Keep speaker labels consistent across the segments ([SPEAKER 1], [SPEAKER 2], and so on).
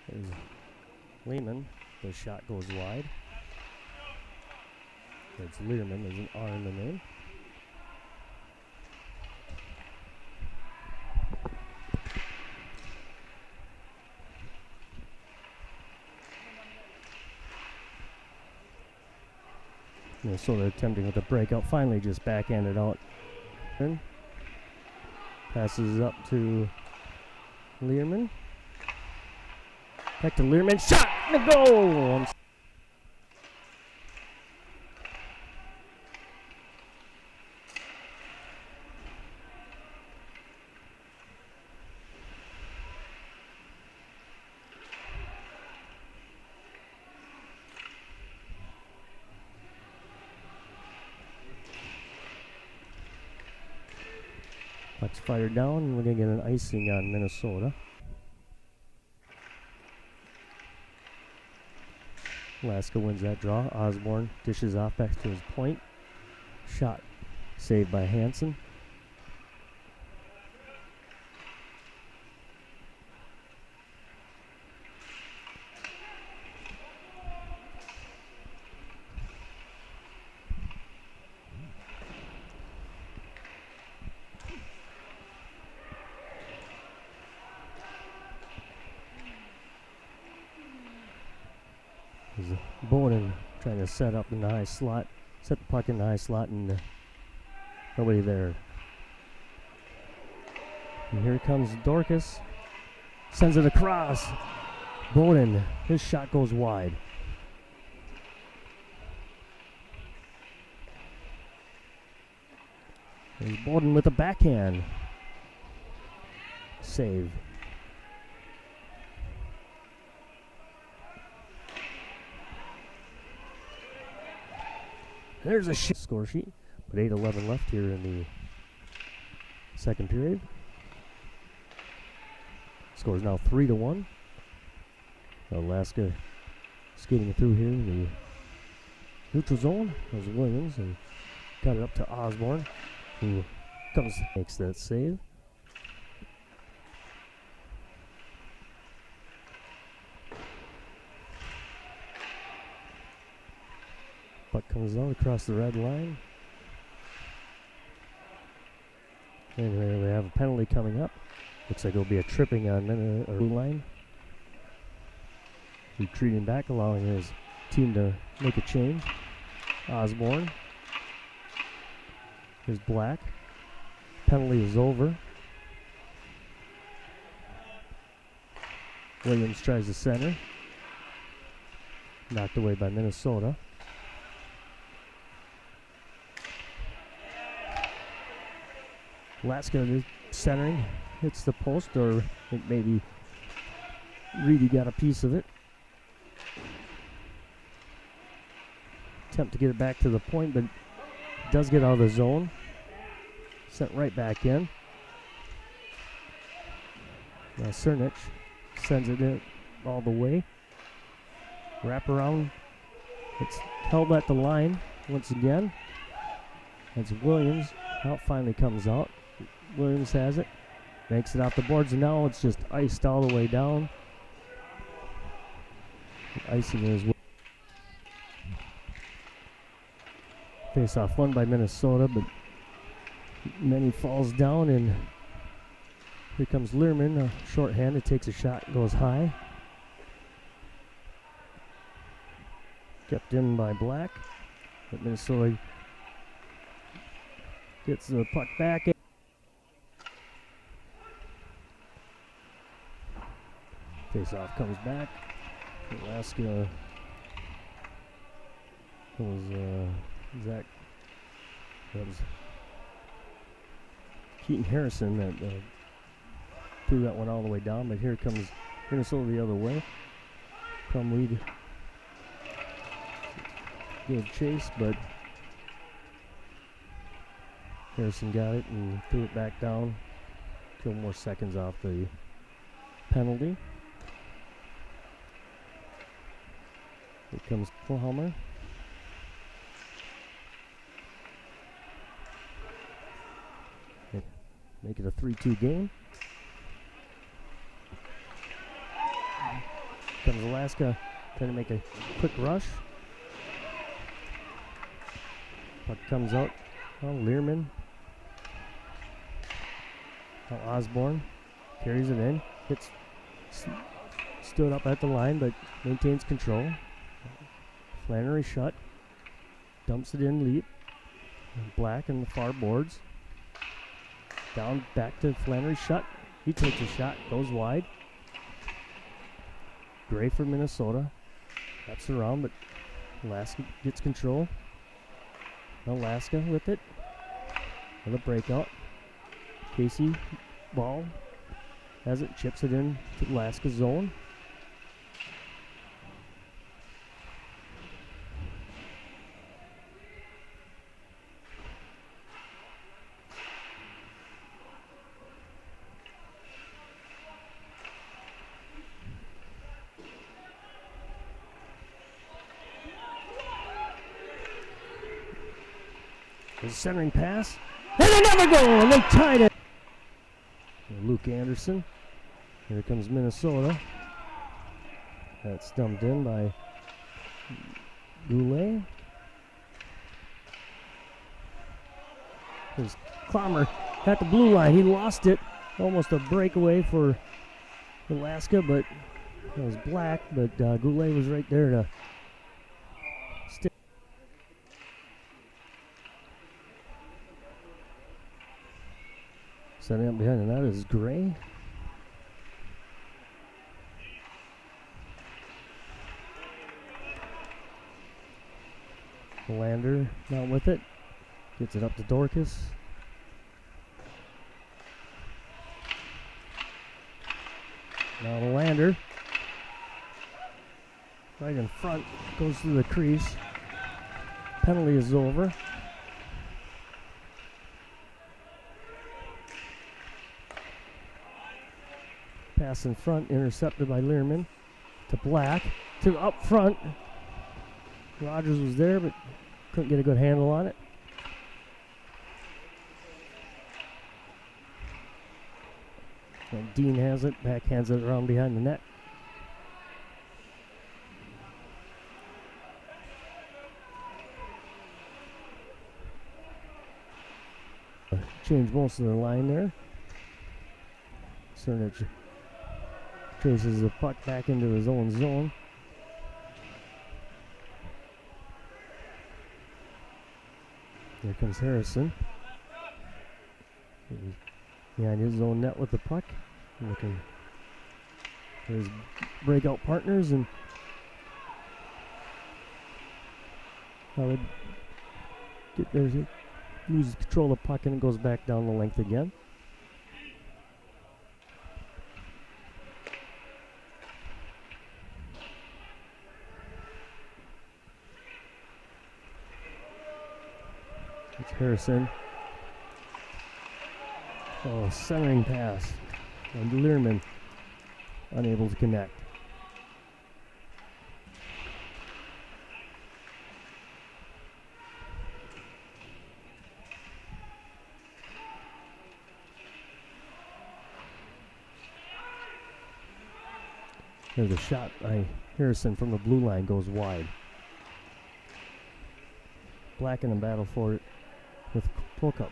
[SPEAKER 1] There's Lehman. The shot goes wide. It's Learman. There's an R in the name. Minnesota attempting with a breakout. Finally just backhanded out. Passes up to Learman. Back to Learman. Shot! And a goal! Puck's fired down, and we're going to get an icing on Minnesota. Alaska wins that draw. Osborne dishes off back to his point. Shot saved by Hansen. Bowden trying to set up in the high slot, set the puck in the high slot, and nobody there. And here comes Dorcas, sends it across. Bowden, his shot goes wide. There's Bowden with a backhand. Save. There's a score sheet, but 8:11 left here in the second period. Score is now 3-1. Alaska skating through here in the neutral zone. There's Williams and got it up to Osborne, who makes that save. Puck comes out across the red line. And here we have a penalty coming up. Looks like it'll be a tripping on blue line. Retreating back, allowing his team to make a change. Osborne. Here's Black. Penalty is over. Williams tries to center. Knocked away by Minnesota. Alaska centering, hits the post, or I think maybe Reedy got a piece of it. Attempt to get it back to the point, but does get out of the zone. Sent right back in. Now Cernich sends it in all the way. Wrap around. It's held at the line once again. That's Williams. Out finally comes out. Williams has it, makes it off the boards, and now it's just iced all the way down. The icing is face off won by Minnesota, but Many falls down, and here comes Learman, short-handed, takes a shot, goes high. Kept in by Black, but Minnesota gets the puck back. Face-off comes back. Alaska was Zach. That was Keaton Harrison that threw that one all the way down. But here comes Minnesota the other way. Crumweed gave chase, but Harrison got it and threw it back down. A couple more seconds off the penalty. Here comes Kohlhammer. Make it a 3-2 game. Comes Alaska, trying to make a quick rush. Puck comes out. Oh, Learman. Oh, Osborne carries it in. Hits. Stood up at the line, but maintains control. Flannery shut. Dumps it in, Leap. Black in the far boards. Down, back to Flannery shut. He takes a shot, goes wide. Gray for Minnesota. Wraps around, but Alaska gets control. Alaska with it. With a breakout. Casey, ball. Has it, chips it in to Alaska's zone. There's a centering pass. And another goal! And they tied it. And Luke Anderson. Here comes Minnesota. That's dumped in by Goulet. There's Clommer at the blue line. He lost it. Almost a breakaway for Alaska, but it was Black. But Goulet was right there to stick. Setting up behind the net is Gray. Lander not with it. Gets it up to Dorcas. Now the Lander. Right in front. Goes through the crease. Penalty is over. Pass in front, intercepted by Learman. To Black. To up front. Rogers was there, but couldn't get a good handle on it. And Dean has it, backhands it around behind the net. Change most of the line there. Cernich traces the puck back into his own zone. Here comes Harrison. Behind his own net with the puck. Looking for his breakout partners, and would get there. He loses control of the puck and it goes back down the length again. It's Harrison. Oh, centering pass. And Learman unable to connect. There's a shot by Harrison from the blue line, goes wide. Black in a battle for it with Prokop.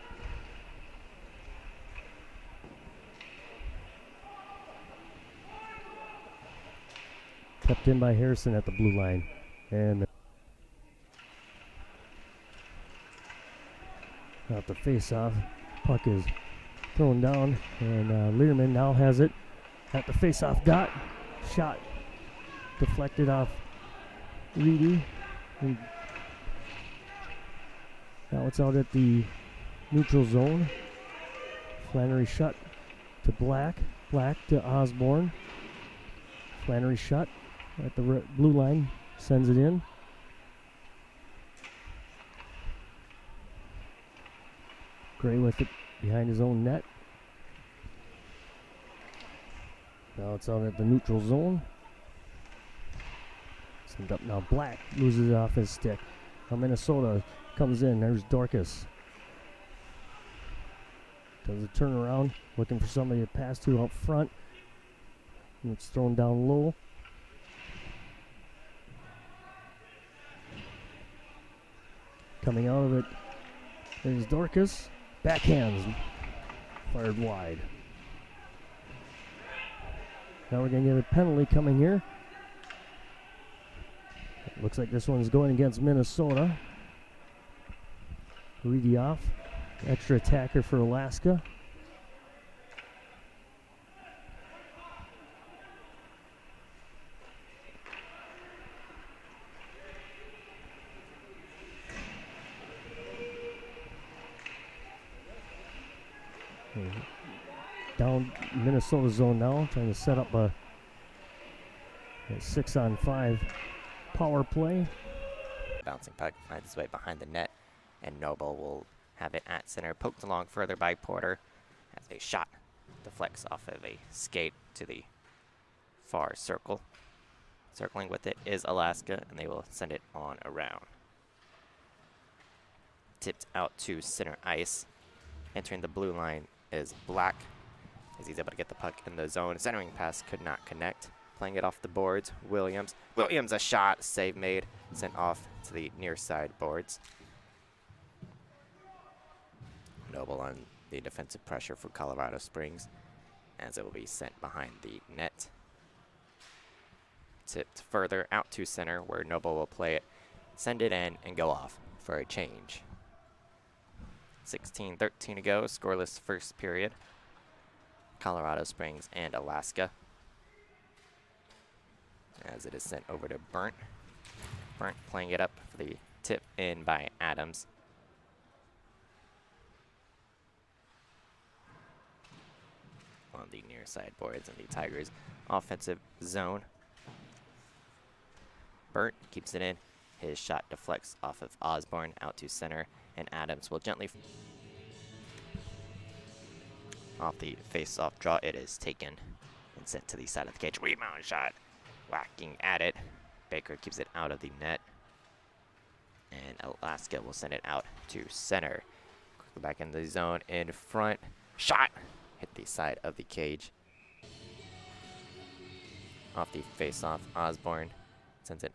[SPEAKER 1] Kept in by Harrison at the blue line. And out the face-off. Puck is thrown down, and Learman now has it at the face-off dot. Shot deflected off Reedy. And now it's out at the neutral zone. Flannery shut to Black. Black to Osborne. Flannery shut at the blue line. Sends it in. Gray with it behind his own net. Now it's out at the neutral zone. Send up now. Black loses it off his stick. Now Minnesota comes in. There's Dorcas. Does a turnaround, looking for somebody to pass to up front. And it's thrown down low. Coming out of it is Dorcas. Backhands. Fired wide. Now we're going to get a penalty coming here. Looks like this one's going against Minnesota. Reedy off. Extra attacker for Alaska. Down Minnesota zone now, trying to set up a 6-on-5 power play.
[SPEAKER 2] Bouncing puck finds its way behind the net, and Noble will have it at center, poked along further by Porter as a shot deflects off of a skate to the far circle. Circling with it is Alaska, and they will send it on around. Tipped out to center ice. Entering the blue line is Black, as he's able to get the puck in the zone. Centering pass could not connect. Playing it off the boards, Williams. Williams, a shot, save made, sent off to the near side boards. Noble on the defensive pressure for Colorado Springs, as it will be sent behind the net. Tipped further out to center, where Noble will play it, send it in, and go off for a change. 16-13 to go, scoreless first period. Colorado Springs and Alaska. As it is sent over to Burnt. Burnt playing it up for the tip in by Adams. On the near side boards in the Tigers' offensive zone. Burnt keeps it in. His shot deflects off of Osborne out to center, and Adams will gently off the face-off draw. It is taken and sent to the side of the cage. Rebound shot, whacking at it. Baker keeps it out of the net, and Alaska will send it out to center. Quickly back in the zone in front. Shot hit the side of the cage. Off the face-off, Osborne sends it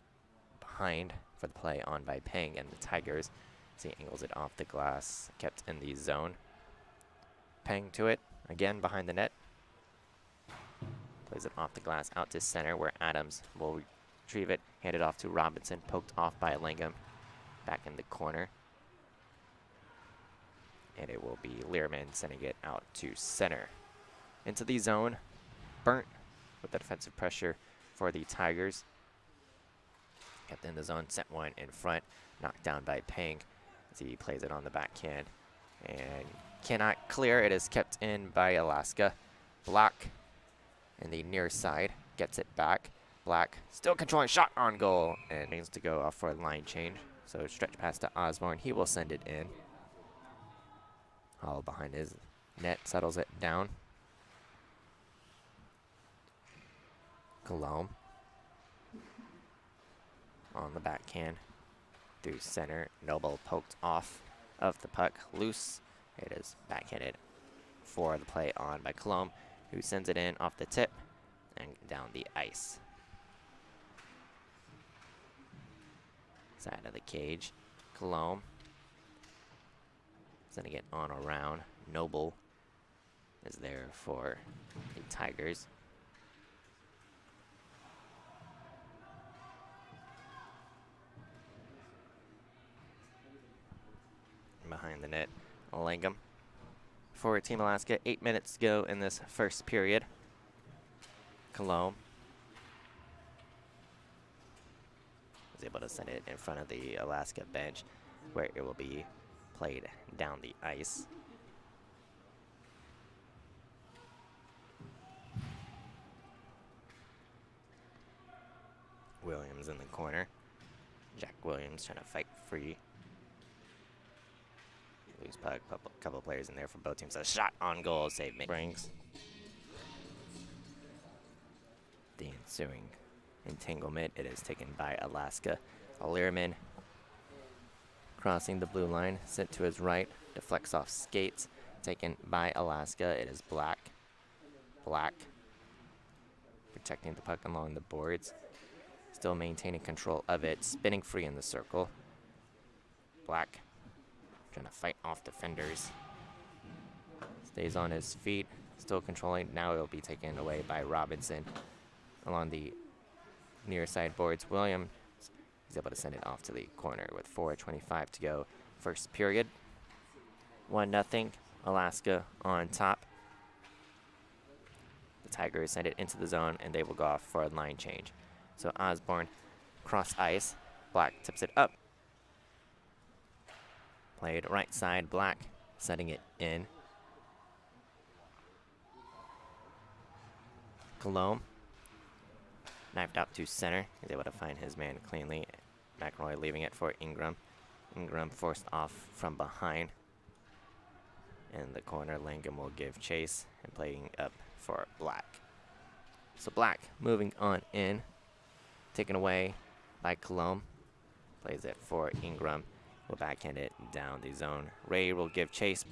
[SPEAKER 2] behind for the play on by Peng and the Tigers. As he angles it off the glass, kept in the zone. Peng to it, again behind the net. Plays it off the glass out to center, where Adams will retrieve it, hand it off to Robinson, poked off by Langham. Back in the corner. And it will be Learman sending it out to center. Into the zone, Burnt with the defensive pressure for the Tigers. Kept in the zone, sent one in front, knocked down by Peng as he plays it on the backhand and cannot clear. It is kept in by Alaska. Black in the near side gets it back. Black still controlling, shot on goal, and needs to go off for a line change. So stretch pass to Osborne, he will send it in. All behind his net, settles it down. Colomb on the backhand through center. Noble poked off of the puck, loose. It is backhanded for the play on by Colomb, who sends it in off the tip and down the ice. Side of the cage, Colomb sending it on around. Noble is there for the Tigers. Behind the net, Langham for Team Alaska. 8 minutes to go in this first period. Colomb is able to send it in front of the Alaska bench, where it will be played down the ice. Williams in the corner. Jack Williams trying to fight free. Loose puck, couple players in there for both teams. A shot on goal, save brings. The ensuing entanglement, it is taken by Alaska. Learman crossing the blue line, sent to his right, deflects off skates, taken by Alaska. It is Black. Black protecting the puck along the boards, still maintaining control of it, spinning free in the circle. Black trying to fight off defenders. Stays on his feet, still controlling. Now it'll be taken away by Robinson along the near side boards. Williams is able to send it off to the corner with 4:25 to go. First period. 1-0. Alaska on top. The Tigers send it into the zone, and they will go off for a line change. So Osborne cross ice. Black tips it up. Played right side. Black setting it in. Colomb knifed out to center. He's able to find his man cleanly. McElroy leaving it for Ingram. Ingram forced off from behind. In the corner, Langham will give chase and playing up for Black. So Black moving on in. Taken away by Colomb. Plays it for Ingram. Will backhand it down the zone. Ray will give chase.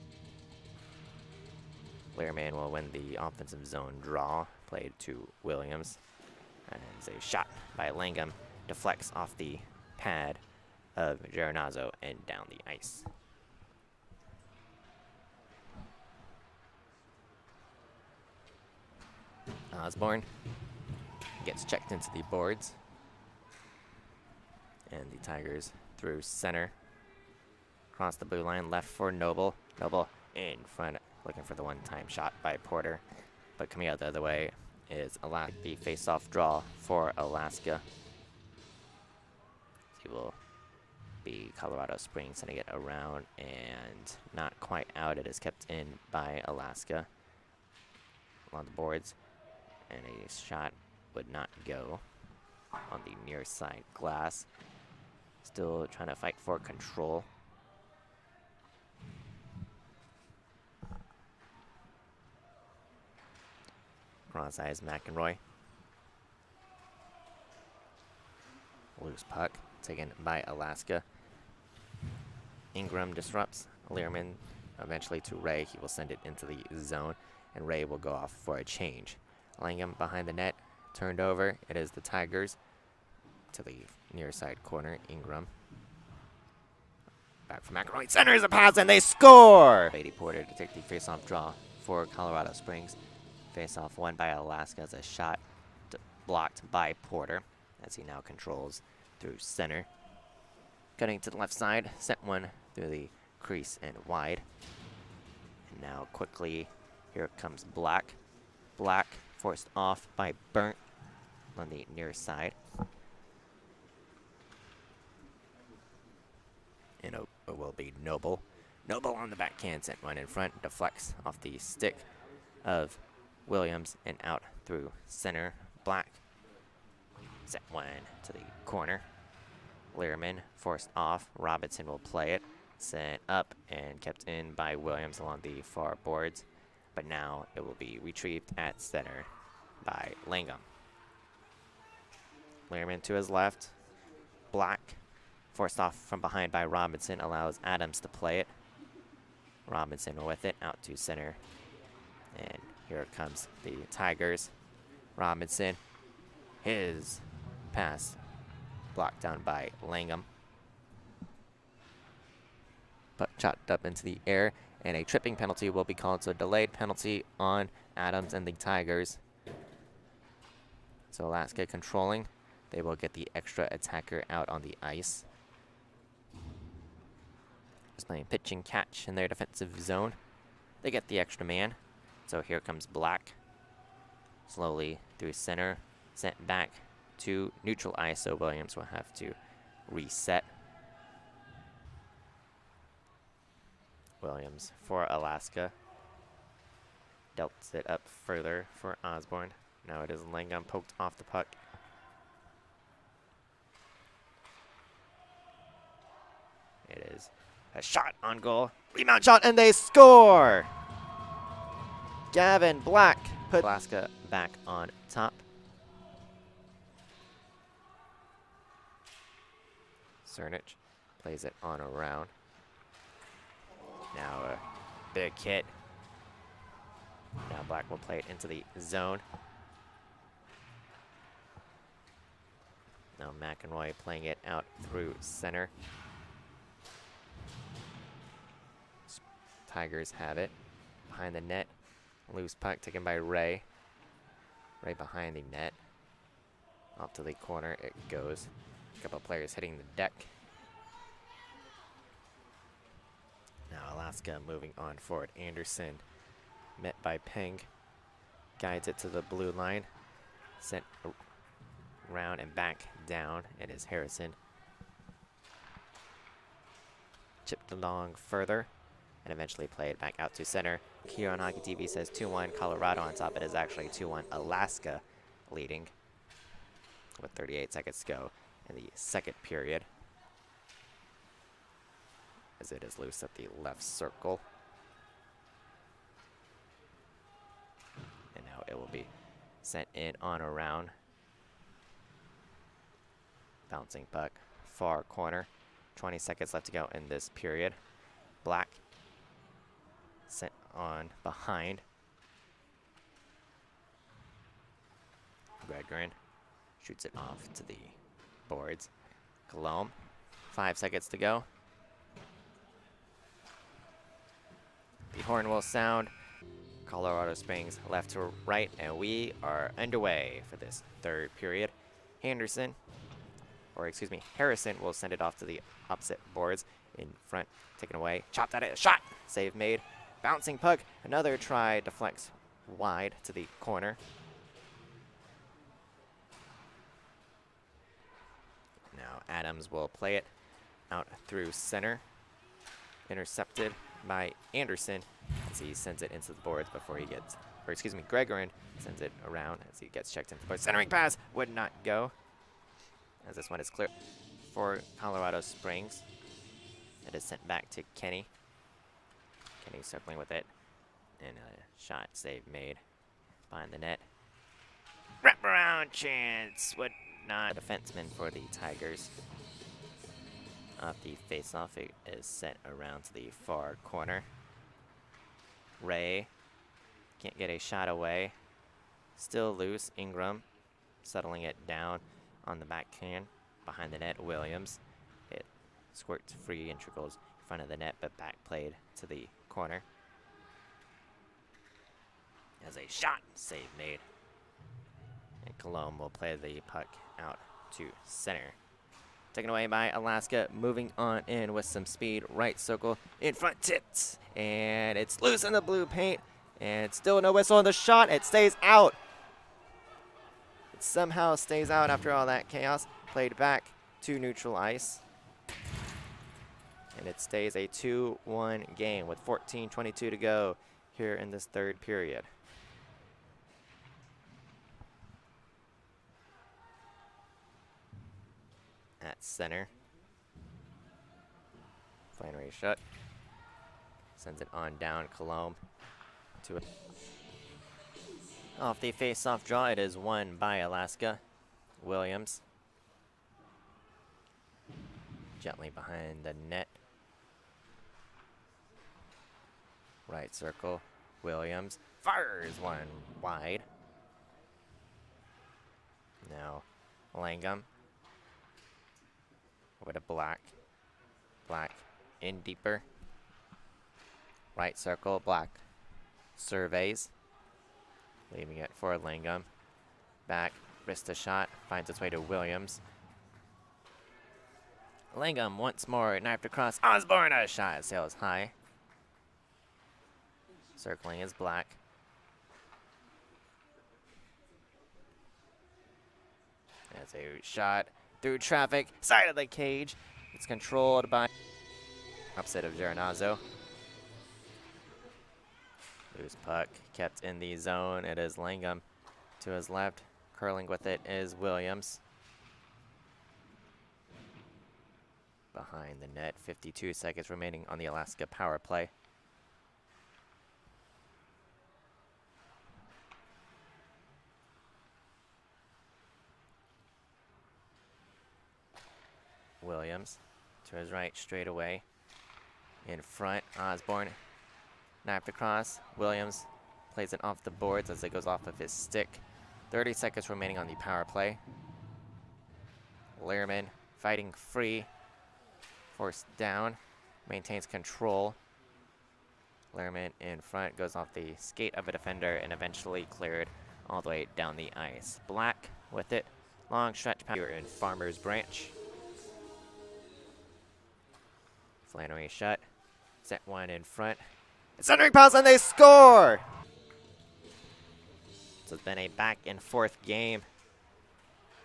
[SPEAKER 2] Learman will win the offensive zone draw. Played to Williams. And it's a shot by Langham. Deflects off the pad of Geronazzo and down the ice. Osborne gets checked into the boards. And the Tigers through center. Across the blue line, left for Noble. Noble in front, looking for the one-time shot by Porter. But coming out the other way is the face-off draw for Alaska. He will be Colorado Springs sending it around and not quite out. It is kept in by Alaska on the boards. And a shot would not go on the near side glass. Still trying to fight for control. Cross eyes McElroy. Loose puck taken by Alaska. Ingram disrupts. Learman eventually to Ray. He will send it into the zone, and Ray will go off for a change. Langham behind the net, turned over. It is the Tigers to the near side corner. Ingram back from McElroy. Centers a pass, and they score! Beatty Porter to take the face-off draw for Colorado Springs. Face-off won by Alaska as a shot blocked by Porter as he now controls through center. Cutting to the left side, sent one through the crease and wide. And now quickly, here comes Black. Black forced off by Burnt on the near side. And it will be Noble. Noble on the backhand, sent one in front, deflects off the stick of Williams and out through center. Black sent one to the corner. Learman forced off. Robinson will play it. Sent up and kept in by Williams along the far boards. But now it will be retrieved at center by Langham. Learman to his left. Black forced off from behind by Robinson, allows Adams to play it. Robinson with it out to center. And here comes the Tigers. Robinson, his pass blocked down by Langham. Puck chopped up into the air, and a tripping penalty will be called, so delayed penalty on Adams and the Tigers. So Alaska controlling. They will get the extra attacker out on the ice. Just playing pitch and catch in their defensive zone. They get the extra man. So here comes Black. Slowly through center. Sent back to neutral ice, so Williams will have to reset. Williams for Alaska. Dealt it up further for Osborne. Now it is Langham poked off the puck. It is a shot on goal. Rebound shot, and they score! Gavin Black put Alaska back on top. Cernich plays it on around. Now a big hit. Now Black will play it into the zone. Now McElroy playing it out through center. Tigers have it. Behind the net, loose puck taken by Ray. Ray behind the net. Off to the corner it goes. A couple players hitting the deck. Now Alaska moving on forward. Anderson met by Peng. Guides it to the blue line. Sent around and back down. It is Harrison. Chipped along further and eventually played back out to center. Here on Hockey TV says 2-1 Colorado on top. It is actually 2-1 Alaska leading with 38 seconds to go in the second period. As it is loose at the left circle. And now it will be sent in on around. Bouncing puck, far corner. 20 seconds left to go in this period. Black sent on behind. Gregorin shoots it off to the boards. Colomb, 5 seconds to go. The horn will sound. Colorado Springs left to right, and we are underway for this third period. Harrison will send it off to the opposite boards. In front, taken away, chopped at it, shot, save made. Bouncing puck, another try, deflects wide to the corner. Now Adams will play it out through center. Intercepted by Anderson as he sends it into the boards before he gets, Gregorin sends it around as he gets checked into the boards. Centering pass would not go, as this one is clear for Colorado Springs. It is sent back to Kenny. Kenny circling with it, and a shot save made behind the net. Wraparound chance would not. A defenseman for the Tigers. Off the face-off, it is sent around to the far corner. Ray can't get a shot away. Still loose. Ingram settling it down on the backhand. Behind the net, Williams. It squirts free and trickles in front of the net, but back played to the corner. As a shot save made. And Colomb will play the puck out to center. Taken away by Alaska, moving on in with some speed. Right circle, in front tipped, and it's loose in the blue paint, and still no whistle on the shot. It stays out. It somehow stays out after all that chaos. Played back to neutral ice. And it stays a 2-1 game with 14:22 to go here in this third period. At center. Flannery shut. Sends it on down Colomb to it. Off the face-off draw, it is won by Alaska. Williams. Gently behind the net. Right circle. Williams fires one wide. Now Langham with a Black. Black in deeper. Right circle. Black surveys. Leaving it for Langham. Back. Wrist a shot. Finds its way to Williams. Langham once more. Knifed across. Osborne. A shot. Sails high. Circling is Black. That's a shot through traffic. Side of the cage. It's controlled by opposite of Geronazzo. Loose puck kept in the zone. It is Langham to his left. Curling with it is Williams. Behind the net. 52 seconds remaining on the Alaska power play. Williams to his right straight away. In front, Osborne knifed across. Williams plays it off the boards as it goes off of his stick. 30 seconds remaining on the power play. Lehrman fighting free. Forced down. Maintains control. Lehrman in front, goes off the skate of a defender and eventually cleared all the way down the ice. Black with it. Long stretch pass here in Farmers Branch. Flannery shut. Set one in front. Centering pass and they score! So it's been a back and forth game.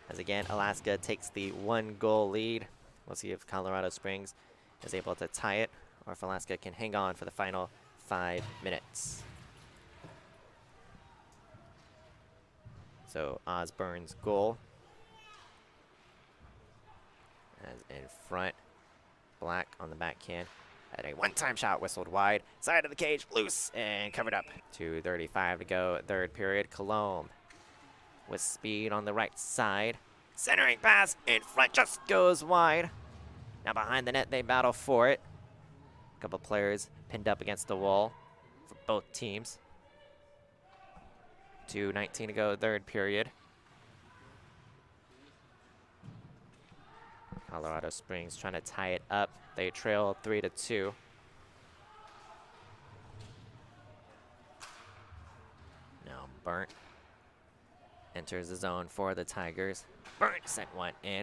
[SPEAKER 2] As again, Alaska takes the 1-goal lead. We'll see if Colorado Springs is able to tie it or if Alaska can hang on for the final 5 minutes. So Osborne's goal. As in front, Black on the backhand. Had a one-time shot whistled wide. Side of the cage, loose and covered up. 2:35 to go, third period. Colomb with speed on the right side. Centering pass in front, just goes wide. Now behind the net, they battle for it. A couple players pinned up against the wall for both teams. 2:19 to go, third period. Colorado Springs trying to tie it up. They trail 3-2. Now Burnt enters the zone for the Tigers. Burnt sent one in.